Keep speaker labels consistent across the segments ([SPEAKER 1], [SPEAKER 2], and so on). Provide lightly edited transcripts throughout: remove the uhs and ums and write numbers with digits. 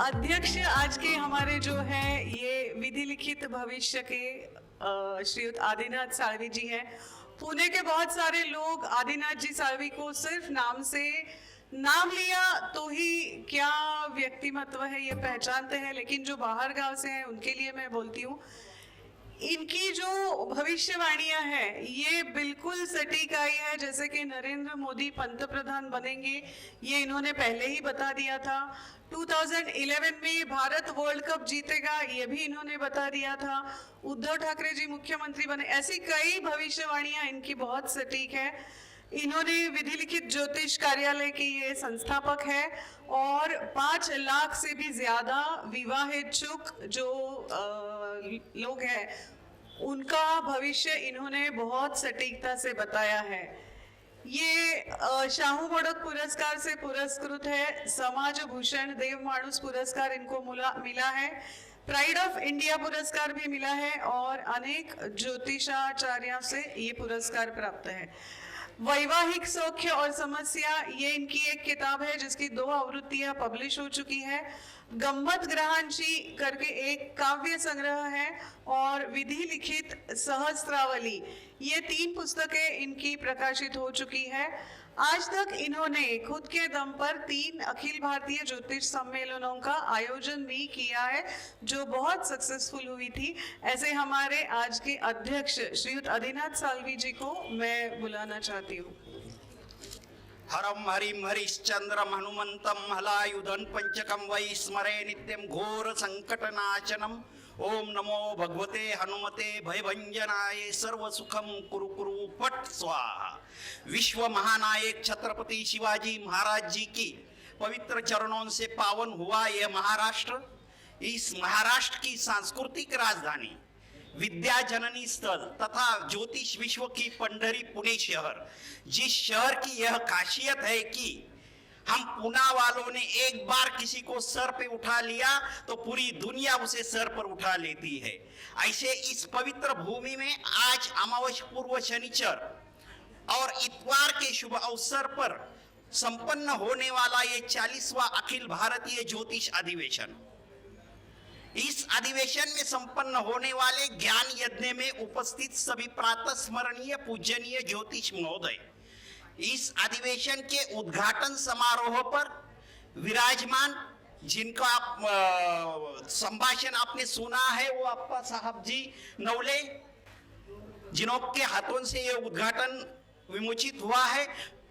[SPEAKER 1] अध्यक्ष आज के हमारे जो है ये विधि लिखित भविष्य के श्रीयुत आदिनाथ साळवी जी हैं। पुणे के बहुत सारे लोग आदिनाथ जी साळवी को सिर्फ नाम से नाम लिया तो ही क्या व्यक्तिमत्व है ये पहचानते हैं, लेकिन जो बाहर गांव से हैं उनके लिए मैं बोलती हूँ इनकी जो भविष्यवाणियां हैं ये बिल्कुल सटीक आई है। जैसे कि नरेंद्र मोदी पंतप्रधान बनेंगे ये इन्होंने पहले ही बता दिया था। 2011 में भारत वर्ल्ड कप जीतेगा ये भी इन्होंने बता दिया था। उद्धव ठाकरे जी मुख्यमंत्री बने, ऐसी कई भविष्यवाणियां इनकी बहुत सटीक है। इन्होंने विधि लिखित ज्योतिष कार्यालय के ये संस्थापक है और 5 लाख से भी ज्यादा विवाहेच्छुक जो लोग हैं उनका भविष्य इन्होंने बहुत सटीकता से बताया है। ये शाहू मोडक पुरस्कार से पुरस्कृत है। समाज भूषण देव माणूस पुरस्कार इनको मिला है। प्राइड ऑफ इंडिया पुरस्कार भी मिला है और अनेक ज्योतिषाचार्यों से ये पुरस्कार प्राप्त है। वैवाहिक सौख्य और समस्या ये इनकी एक किताब है जिसकी 2 आवृत्तियां पब्लिश हो चुकी है। गम्मत ग्रहांशी करके एक काव्य संग्रह है और विधि लिखित सहस्त्रावली, ये 3 पुस्तकें इनकी प्रकाशित हो चुकी है। आज तक इन्होंने खुद के दम पर 3 अखिल भारतीय ज्योतिष सम्मेलनों का आयोजन भी किया है जो बहुत सक्सेसफुल हुई थी। ऐसे हमारे आज के अध्यक्ष श्रीयुत आदिनाथ साळवी जी को मैं बुलाना चाहती हूँ।
[SPEAKER 2] हरम हरिम हरिश्चंद्रम हनुमंतम हलायुधन पंचकम वै स्मरे नित्यम घोर संकटनाशनम। ओम नमो भगवते हनुमते भयभंजनाय सर्व सुखम कुरु कुरु पट स्वाहा। विश्व महानायक छत्रपति शिवाजी महाराज जी की पवित्र चरणों से पावन हुआ यह महाराष्ट्र। इस महाराष्ट्र की सांस्कृतिक राजधानी, विद्या जननी स्थल तथा ज्योतिष विश्व की पंढरी पुणे शहर, जिस शहर की यह खासियत है कि हम पुना वालों ने एक बार किसी को सर पे उठा लिया तो पूरी दुनिया उसे सर पर उठा लेती है। ऐसे इस पवित्र भूमि में आज अमावस्या पूर्व शनिचर और इतवार के शुभ अवसर पर संपन्न होने वाला ये 40वां अखिल भारतीय ज्योतिष अधिवेशन, इस अधिवेशन में संपन्न होने वाले ज्ञान यज्ञ में उपस्थित सभी प्रातः स्मरणीय पूजनीय ज्योतिष महोदय, इस अधिवेशन के उद्घाटन समारोह पर विराजमान, जिनका आप संभाषण आपने सुना है, वो अप्पा साहब जी नवले, जिनके हाथों से ये उद्घाटन विमोचित हुआ है।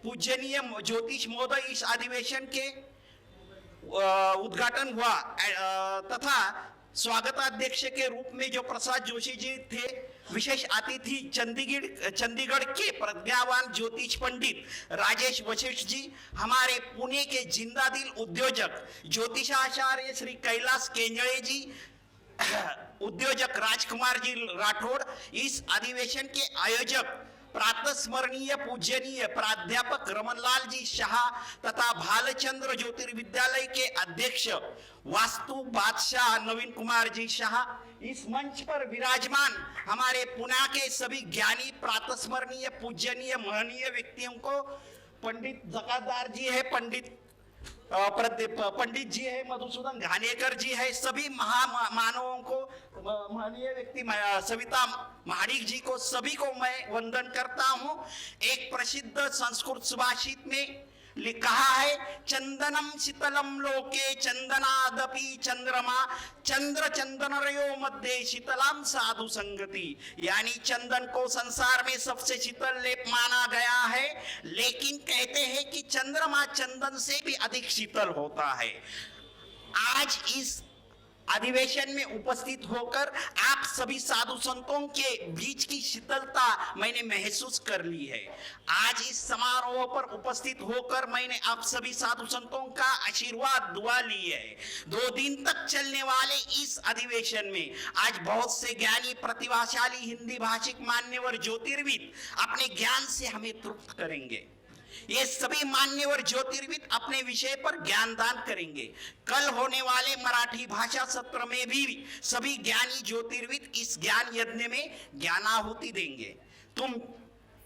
[SPEAKER 2] पूजनीय ज्योतिष महोदय इस अधिवेशन के उद्घाटन हुआ तथा स्वागताध्यक्ष के रूप में जो प्रसाद जोशी जी थे, विशेष अतिथि चंडीगढ़ के प्रज्ञावान ज्योतिष पंडित राजेश वशिष्ठ जी, हमारे पुणे के जिंदा दिल उद्योजक ज्योतिषाचार्य श्री कैलाश केंजळे जी, उद्योजक राजकुमार जी राठौड़, इस अधिवेशन के आयोजक प्रातः स्मरणीय पूजनीय प्राध्यापक रमनलाल जी शाह तथा भालचंद्र ज्योतिर्विद्यालय के अध्यक्ष वास्तु बादशाह नवीन कुमार जी शाह, इस मंच पर विराजमान हमारे पुणे के सभी ज्ञानी प्रातः स्मरणीय पूजनीय महनीय व्यक्तियों को, पंडित जकादार जी है, पंडित जी है, मधुसूदन घानेकर जी है, सभी महामानवों को, महनीय व्यक्ति सविता महाडिक जी को, सभी को मैं वंदन करता हूं। एक प्रसिद्ध संस्कृत सुभाषित में लिखा है, चंदनम शीतलम लोके चंदनादपि चंद्रमा चंद्र चंदनरयो मध्य शीतलाम साधु संगति, यानी चंदन को संसार में सबसे शीतल लेप माना गया है, लेकिन कहते हैं कि चंद्रमा चंदन से भी अधिक शीतल होता है। आज इस अधिवेशन में उपस्थित होकर आप सभी साधु संतों के बीच की शीतलता मैंने महसूस कर ली है। आज इस समारोह पर उपस्थित होकर मैंने आप सभी साधु संतों का आशीर्वाद दुआ ली है। 2 दिन तक चलने वाले इस अधिवेशन में आज बहुत से ज्ञानी प्रतिभाशाली हिंदी भाषिक मान्यवर ज्योतिर्विद अपने ज्ञान से हमें तृप्त करेंगे। ये सभी मान्यवर ज्योतिर्विद अपने विषय पर ज्ञान दान करेंगे। कल होने वाले मराठी भाषा सत्र में भी सभी ज्ञानी ज्योतिर्विद इस ज्ञान यज्ञ में ज्ञानाहुति देंगे। तुम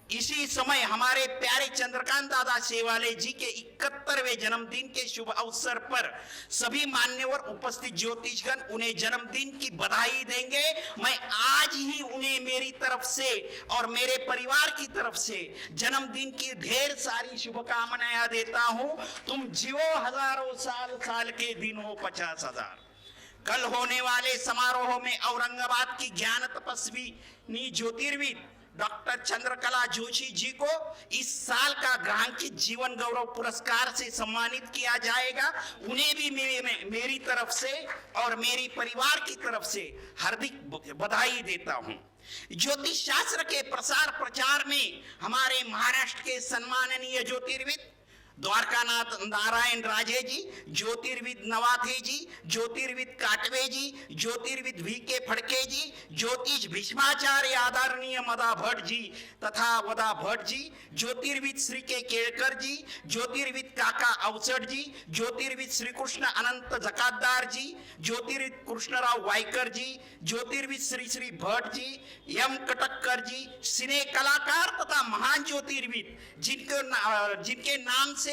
[SPEAKER 2] इसी समय हमारे प्यारे चंद्रकांत दादा शेवाले जी के 71वें जन्मदिन के शुभ अवसर पर सभी मान्यवर उपस्थित ज्योतिषगण उन्हें जन्मदिन की बधाई देंगे। मैं आज ही उन्हें मेरी तरफ से और मेरे परिवार की तरफ से जन्मदिन की ढेर सारी शुभकामनाएं देता हूं। तुम जियो हजारों साल, साल के दिन हो 50,000। कल होने वाले समारोह में औरंगाबाद की ज्ञान तपस्वी ज्योतिर्विद डॉक्टर चंद्रकला जोशी जी को इस साल का ग्रांकित जीवन गौरव पुरस्कार से सम्मानित किया जाएगा। उन्हें भी मेरी तरफ से और मेरी परिवार की तरफ से हार्दिक बधाई देता हूं। ज्योतिष शास्त्र के प्रसार प्रचार में हमारे महाराष्ट्र के सम्माननीय ज्योतिर्विद द्वारकानाथ नारायण राजे जी, ज्योतिर्विद नवाथे जी, ज्योतिर्विद काटवे जी, ज्योतिर्विद वी.के. फड़के जी, ज्योतिष भीष्माचार्य आदरणीय मदा भट्ट जी तथा वदा भट्ट जी, ज्योतिर्विद श्री के केळकर जी, ज्योतिर्विद काका अवसर जी, ज्योतिर्विद श्री कृष्ण अनंत जकातदार जी, ज्योतिर्विद कृष्णराव वायकर जी, ज्योतिर्विद श्री श्री भट्ट जी, एम कटक्कर जी, सिने कलाकार तथा महान ज्योतिर्विद जिनके नाम से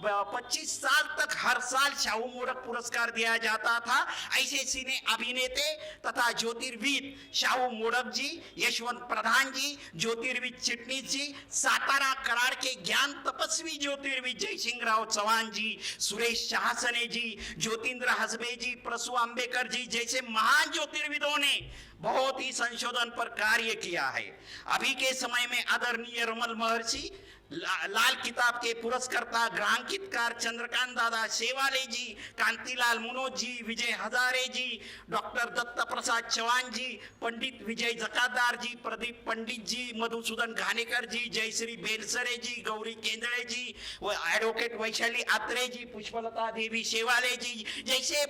[SPEAKER 2] 25 साल तक हर साल शाहू मोडक पुरस्कार दिया जाता था, ऐसे सिने अभिनेते तथा ज्योतिर्विद शाहू मोडक जी, यशवंत प्रधान जी, ज्योतिर्विद चिटनीस जी, सातारा कराड़ के ज्ञान तपस्वी ज्योतिर्विद जयसिंहराव चौहान जी, सुरेश शाहसने जी, ज्योतिंद्र हसबे जी, प्रसू अंबेकर जी जैसे महान ज्योतिर्विदों ने बहुत ही संशोधन पर कार्य किया है। अभी के समय में आदरणीय रमल महर्षि लाल किताब के पुरस्कर्ता ग्रहांकितकार चंद्रकांत दादा शेवाले जी, कांतिलाल मनोज जी, विजय हजारे जी, डॉक्टर दत्त प्रसाद चौहान जी, पंडित विजय जकातदार जी, प्रदीप पंडित जी, मधुसूदन घानेकर जी, जयश्री बेलसरे जी, गौरी केंद्रे जी, एडवोकेट वैशाली आत्रे जी, पुष्पलता देवी शेवाले जी जैसे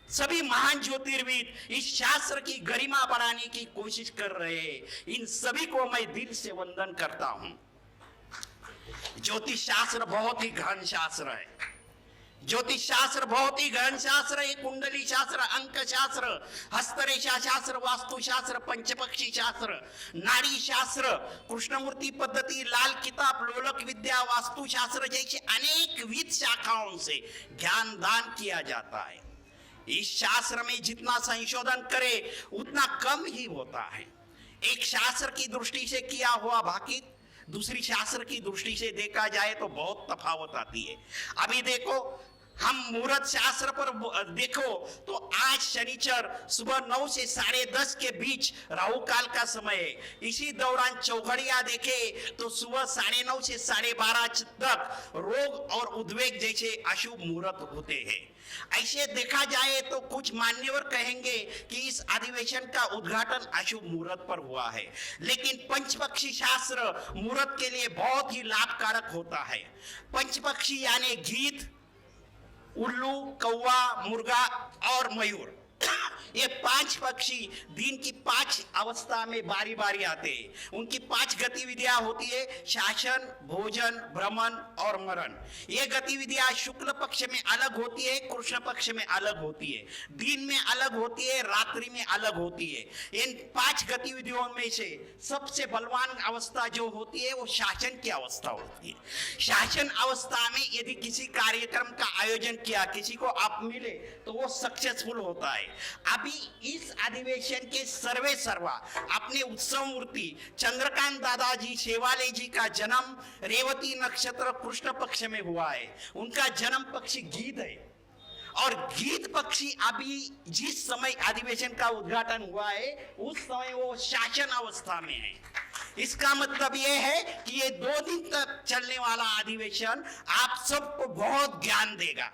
[SPEAKER 2] सभी महान ज्योतिर्विद इस शास्त्र की गरिमा बढ़ाने की कोशिश कर रहे हैं। इन सभी को मैं दिल से वंदन करता हूं। ज्योतिष शास्त्र बहुत ही गहन शास्त्र है। ज्योतिष शास्त्र बहुत ही गहन शास्त्र है। कुंडली शास्त्र, अंक शास्त्र, हस्तरेखा शास्त्र, वास्तु शास्त्र, पंचपक्षी शास्त्र, नाड़ी शास्त्र, कृष्णमूर्ति पद्धति, लाल किताब, लोलक विद्या, वास्तु शास्त्र जैसे अनेक विध शाखाओं से ज्ञान दान किया जाता है। इस शास्त्र में जितना संशोधन करे उतना कम ही होता है। एक शास्त्र की दृष्टि से किया हुआ भाकित दूसरी शास्त्र की दृष्टि से देखा जाए तो बहुत तफावत आती है। अभी देखो, हम मुहूर्त शास्त्र पर देखो तो आज शनिचर सुबह 9 से 10:30 के बीच राहु काल का समय है। इसी दौरान चौघड़िया देखे तो सुबह 9:30 से 12:30 तक रोग और उद्वेग जैसे अशुभ मुहूर्त होते हैं। ऐसे देखा जाए तो कुछ मान्यवर कहेंगे कि इस अधिवेशन का उद्घाटन अशुभ मुहूर्त पर हुआ है, लेकिन पंचपक्षी शास्त्र मुहूर्त के लिए बहुत ही लाभकारक होता है। पंचपक्षी यानी गीत, उल्लू, कौवा, मुर्गा और मयूर, ये 5 पक्षी दिन की 5 अवस्था में बारी बारी आते हैं। उनकी 5 गतिविधियां होती है: शासन, भोजन, भ्रमण और मरण। ये गतिविधियां शुक्ल पक्ष में अलग होती है, कृष्ण पक्ष में अलग होती है, दिन में अलग होती है, रात्रि में अलग होती है। इन 5 गतिविधियों में से सबसे बलवान अवस्था जो होती है वो शासन की अवस्था होती है। शासन अवस्था में यदि किसी कार्यक्रम का आयोजन किया, किसी को आप मिले तो वो सक्सेसफुल होता है। अभी इस अधिवेशन के सर्वे सर्वा अपने उत्सव मूर्ति चंद्रकांत दादाजी शेवाले जी का जन्म रेवती नक्षत्र कृष्ण पक्ष में हुआ है। उनका जन्म पक्षी गीध है और गीध पक्षी अभी जिस समय अधिवेशन का उद्घाटन हुआ है उस समय वो शासन अवस्था में है। इसका मतलब यह है कि ये 2 दिन तक चलने वाला अधिवेशन आप सबको बहुत ज्ञान देगा।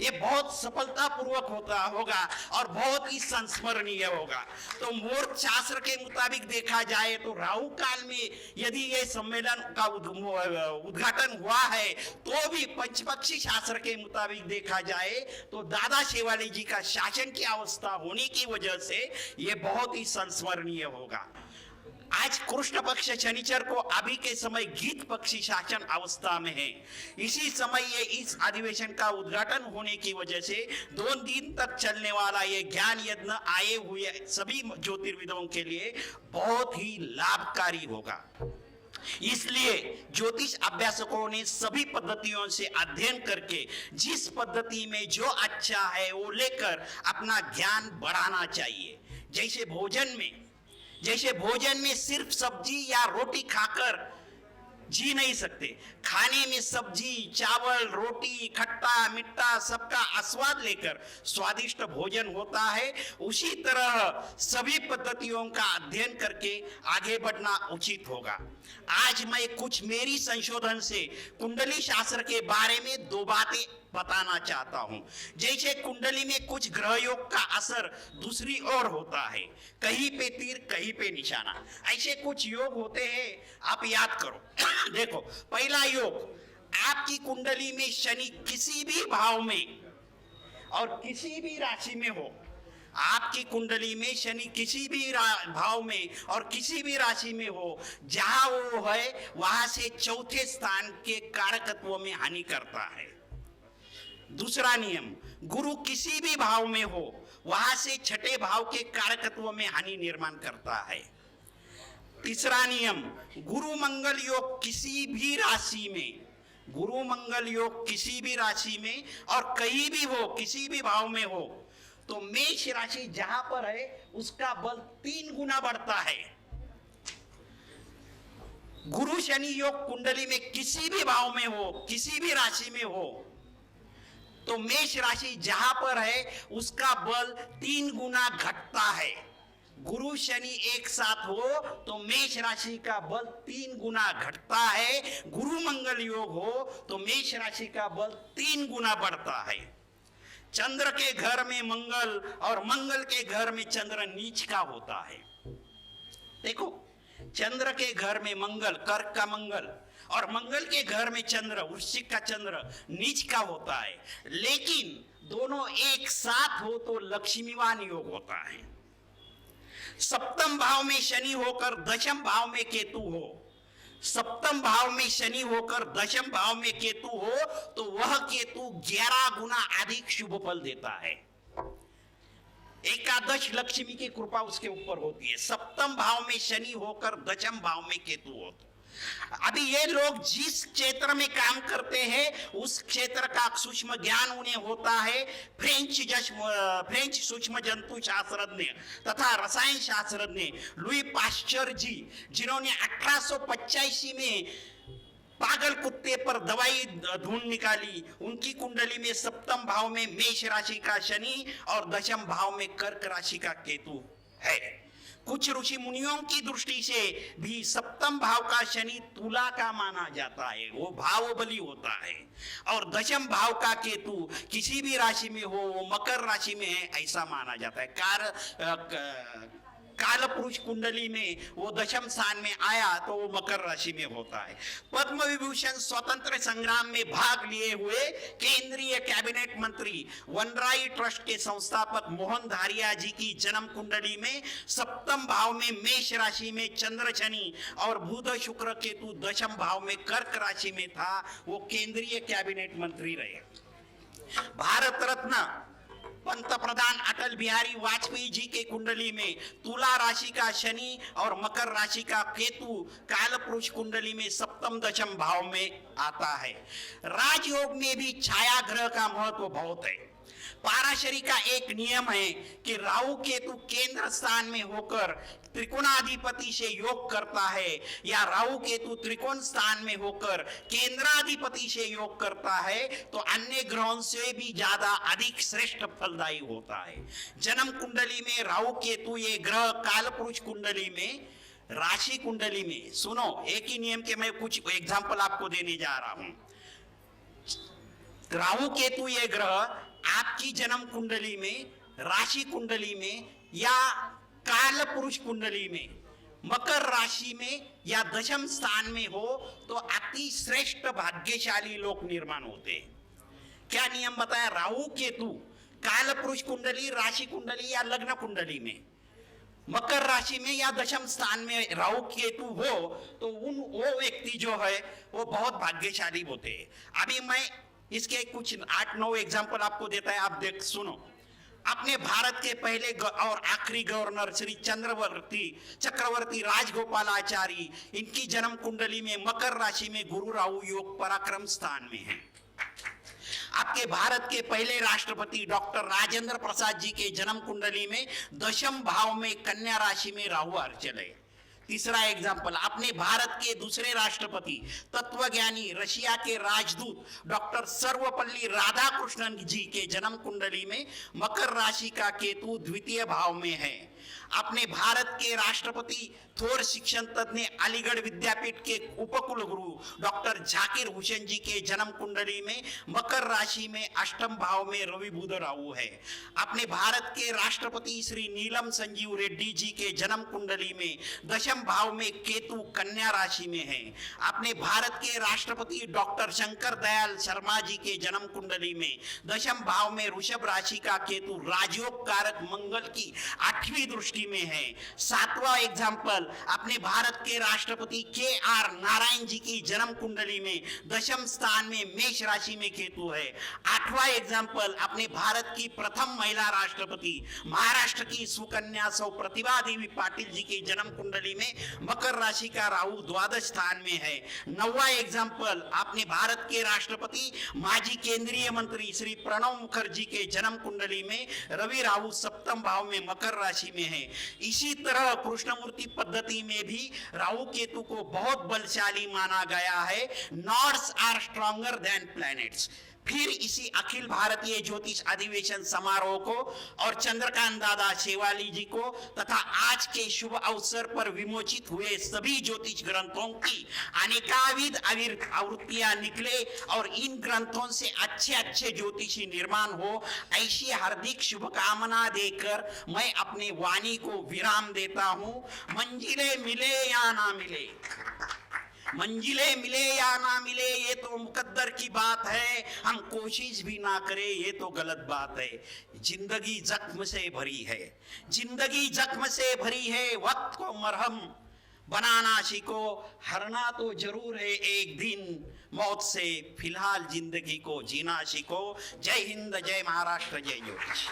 [SPEAKER 2] ये बहुत सफलता पूर्वक होगा और बहुत ही संस्मरणीय होगा। तो मुहूर्त शास्त्र के मुताबिक देखा जाए तो राहु काल में यदि ये सम्मेलन का उद्घाटन हुआ है तो भी पंचपक्षी शास्त्र के मुताबिक देखा जाए तो दादा शेवाले जी का शासन की अवस्था होने की वजह से ये बहुत ही संस्मरणीय होगा। आज कृष्ण पक्ष शनिचर को अभी के समय गीत पक्षी शासन अवस्था में है। इसी समय ये इस अधिवेशन का उद्घाटन होने की वजह से 2 दिन तक चलने वाला ये ज्ञान यज्ञ आए हुए सभी ज्योतिर्विदों के लिए बहुत ही लाभकारी होगा। इसलिए ज्योतिष अभ्यासकों ने सभी पद्धतियों से अध्ययन करके जिस पद्धति में जो अच्छा है वो लेकर अपना ज्ञान बढ़ाना चाहिए। जैसे भोजन में सिर्फ सब्जी या रोटी खाकर जी नहीं सकते, खाने में सब्जी, चावल, रोटी, खट्टा मीठा सबका आस्वाद लेकर स्वादिष्ट भोजन होता है, उसी तरह सभी पद्धतियों का अध्ययन करके आगे बढ़ना उचित होगा। आज मैं कुछ मेरी संशोधन से कुंडली शास्त्र के बारे में 2 बातें बताना चाहता हूं। जैसे कुंडली में कुछ ग्रह योग का असर दूसरी ओर होता है, कहीं पे तीर कहीं पे निशाना, ऐसे कुछ योग होते हैं, आप याद करो। देखो, पहला योग, आपकी कुंडली में शनि किसी भी भाव में और किसी भी राशि में हो, आपकी कुंडली में शनि किसी भी भाव में और किसी भी राशि में हो, जहां वो है वहां से चौथे स्थान के कारकत्व में हानि करता है। दूसरा नियम, गुरु किसी भी भाव में हो वहां से छठे भाव के कारकत्व में हानि निर्माण करता है। तीसरा नियम, गुरु मंगल योग किसी भी राशि में, गुरु मंगल योग किसी भी राशि में और कहीं भी हो, किसी भी भाव में हो, तो मेष राशि जहां पर है उसका बल 3 गुना बढ़ता है। गुरु शनि योग कुंडली में किसी भी भाव में हो, किसी भी राशि में हो, तो मेष राशि जहां पर है उसका बल 3 गुना घटता है। गुरु शनि एक साथ हो तो मेष राशि का बल 3 गुना घटता है। गुरु मंगल योग हो तो मेष राशि का बल 3 गुना बढ़ता है। चंद्र के घर में मंगल और मंगल के घर में चंद्र नीच का होता है। देखो, चंद्र के घर में मंगल, कर्क का मंगल, और मंगल के घर में चंद्र, वृश्चिक का चंद्र नीच का होता है, लेकिन दोनों एक साथ हो तो लक्ष्मीवान योग होता है। सप्तम भाव में शनि होकर दशम भाव में केतु हो, सप्तम भाव में शनि होकर दशम भाव में केतु हो तो वह केतु 11 गुना अधिक शुभ फल देता है। एकादश लक्ष्मी की कृपा उसके ऊपर होती है। सप्तम भाव में शनि होकर दशम भाव में केतु हो तो अभी ये लोग जिस क्षेत्र में काम करते हैं उस क्षेत्र का सूक्ष्म ज्ञान उन्हें होता है। फ्रेंच सूक्ष्म जंतु शास्त्रज्ञ तथा रसायन शास्त्रज्ञ लुई पाश्चर जी, जिन्होंने 1885 में पागल कुत्ते पर दवाई ढूंढ निकाली, उनकी कुंडली में सप्तम भाव में मेष राशि का शनि और दशम भाव में कर्क राशि का केतु है। कुछ ऋषि मुनियों की दृष्टि से भी सप्तम भाव का शनि तुला का माना जाता है, वो भाव बली होता है, और दशम भाव का केतु किसी भी राशि में हो वो मकर राशि में है ऐसा माना जाता है। काल पुरुष कुंडली में वो दशम स्थान में आया तो वो मकर राशि में होता है। पद्म विभूषण स्वतंत्र संग्राम में भाग लिए हुए केंद्रीय कैबिनेट मंत्री वनराई ट्रस्ट के संस्थापक मोहन धारिया जी की जन्म कुंडली में सप्तम भाव में मेष राशि में चंद्र शनि और बुध शुक्र केतु दशम भाव में कर्क राशि में था, वो केंद्रीय कैबिनेट मंत्री रहे। भारत रत्न पंत प्रधान अटल बिहारी वाजपेयी जी के कुंडली में तुला राशि का शनि और मकर राशि का केतु काल पुरुष कुंडली में सप्तम दशम भाव में आता है। राजयोग में भी छाया ग्रह का महत्व बहुत है। पाराशरी का एक नियम है कि राहु केतु केंद्र स्थान में होकर त्रिकोणाधिपति से योग करता है या राहु केतु त्रिकोण स्थान में होकर केंद्राधिपति से योग करता है तो अन्य ग्रहों से भी ज्यादा अधिक श्रेष्ठ फलदायी होता है। जन्म कुंडली में राहु केतु ये ग्रह काल पुरुष कुंडली में, राशि कुंडली में, सुनो एक ही नियम के मैं कुछ एग्जांपल आपको देने जा रहा हूं। राहु केतु ये ग्रह आपकी जन्म कुंडली में, राशि कुंडली में या काल पुरुष कुंडली में, मकर राशि में या दशम स्थान में हो तो अति श्रेष्ठ भाग्यशाली लोक निर्माण होते हैं। क्या नियम बताया? राहु केतु काल पुरुष कुंडली, राशि कुंडली या लग्न कुंडली में, मकर राशि में या दशम स्थान में राहु केतु हो तो वो व्यक्ति जो है वो बहुत भाग्यशाली होते हैं। अभी मैं इसके कुछ 8-9 एग्जाम्पल आपको देता है, आप देख सुनो। अपने भारत के पहले और आखिरी गवर्नर श्री चक्रवर्ती राजगोपालाचारी, इनकी जन्म कुंडली में मकर राशि में गुरु राहु योग पराक्रम स्थान में है। आपके भारत के पहले राष्ट्रपति डॉक्टर राजेंद्र प्रसाद जी के जन्म कुंडली में दशम भाव में कन्या राशि में राहु अर्चल है। तीसरा एग्जाम्पल, अपने भारत के दूसरे राष्ट्रपति तत्वज्ञानी रशिया के राजदूत डॉक्टर सर्वपल्ली राधाकृष्णन जी के जन्म कुंडली में मकर राशि का केतु द्वितीय भाव में है। अपने भारत के राष्ट्रपति थोर शिक्षण तज्ञ अलीगढ़ विद्यापीठ के उपकुलगुरु डॉक्टर जाकिर हुसैन जी के जन्म कुंडली में मकर राशि में अष्टम भाव में रवि बुध राहु है। अपने भारत के राष्ट्रपति श्री नीलम संजीव रेड्डी जी के जन्म कुंडली में दशम भाव में केतु कन्या राशि में है। अपने भारत के राष्ट्रपति डॉक्टर शंकर दयाल शर्मा जी के जन्म कुंडली में दशम भाव में वृषभ राशि का केतु राजयोग कारक मंगल की 8वीं दृष्टि में है। सातवां एग्जाम्पल, अपने भारत के राष्ट्रपति KR नारायण जी की जन्म कुंडली में दशम स्थान में मेष राशि में केतु है। आठवां एग्जाम्पल, अपने भारत की प्रथम महिला राष्ट्रपति महाराष्ट्र की सुकन्या सौ प्रतिभा देवी पाटिल जी की जन्म कुंडली में मकर राशि का राहु द्वादश स्थान में है। नौवां एग्जाम्पल, अपने भारत के राष्ट्रपति माजी केंद्रीय मंत्री श्री प्रणब मुखर्जी के जन्म कुंडली में रवि राहु सप्तम भाव में मकर राशि में है। इसी तरह कृष्णमूर्ति पद्धति में भी राहु केतु को बहुत बलशाली माना गया है। Nodes are stronger than planets. फिर इसी अखिल भारतीय ज्योतिष अधिवेशन समारोह को और चंद्रकांत दादा शेवाली जी को तथा आज के शुभ अवसर पर विमोचित हुए सभी ज्योतिष ग्रंथों की अनेकाविध आवृत्तियां निकले और इन ग्रंथों से अच्छे अच्छे ज्योतिषी निर्माण हो, ऐसी हार्दिक शुभकामना देकर मैं अपने वाणी को विराम देता हूं। मंजिले मिले या ना मिले, मंजिले मिले या ना मिले ये तो मुकद्दर की बात है, हम कोशिश भी ना करें ये तो गलत बात है। जिंदगी जख्म से भरी है, जिंदगी जख्म से भरी है, वक्त को मरहम बनाना सीखो, हरना तो जरूर है एक दिन, मौत से फिलहाल जिंदगी को जीना सीखो। जय हिंद, जय महाराष्ट्र, जय ज्योतिष।